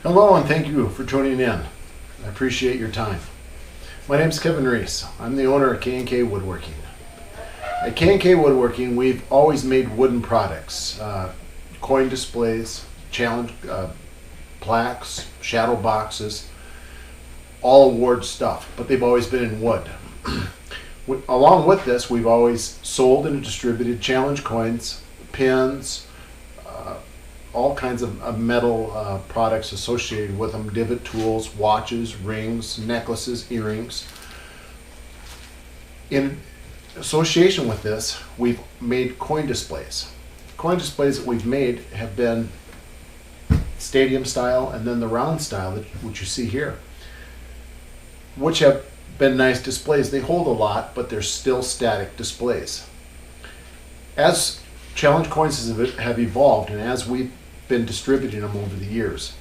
Hello and thank you for tuning in. I appreciate your time. My name is Kevin Reese. I'm the owner of K Woodworking. At K Woodworking, we've always made wooden products, coin displays, challenge plaques, shadow boxes, all award stuff, but they've always been in wood. Along with this, we've always sold and distributed challenge coins, pins, all kinds of metal products associated with them, divot tools, watches, rings, necklaces, earrings. In association with this, we've made coin displays. Coin displays that we've made have been stadium style and then the round style, which you see here, which have been nice displays. They hold a lot, but they're still static displays. As challenge coins have evolved and as we've been distributing them over the years,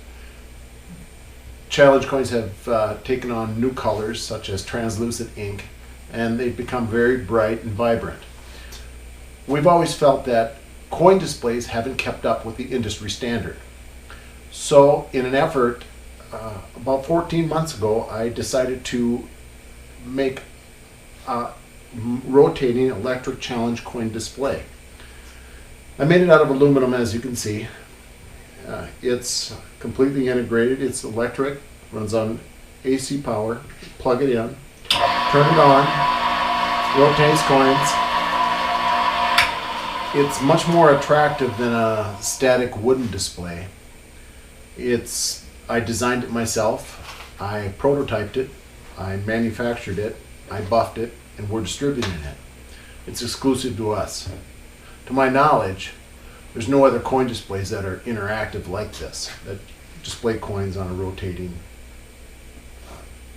challenge coins have taken on new colors such as translucent ink, and they've become very bright and vibrant. We've always felt that coin displays haven't kept up with the industry standard. So in an effort, about 14 months ago, I decided to make a rotating electric challenge coin display. I made it out of aluminum, as you can see. It's completely integrated. It's electric, runs on AC power. Plug it in, turn it on, rotates coins. It's much more attractive than a static wooden display. I designed it myself. I prototyped it. I manufactured it. I buffed it, and we're distributing it. It's exclusive to us. To my knowledge, there's no other coin displays that are interactive like this, that display coins on a rotating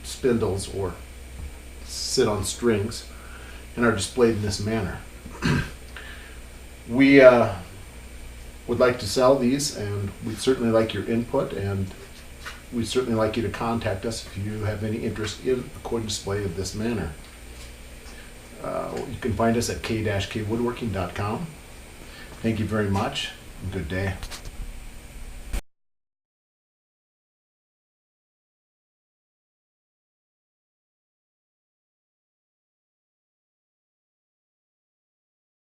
spindles or sit on strings and are displayed in this manner. We would like to sell these, and we'd certainly like your input, and we'd certainly like you to contact us if you have any interest in a coin display of this manner. You can find us at K-Kwoodworking.com. Thank you very much, and good day.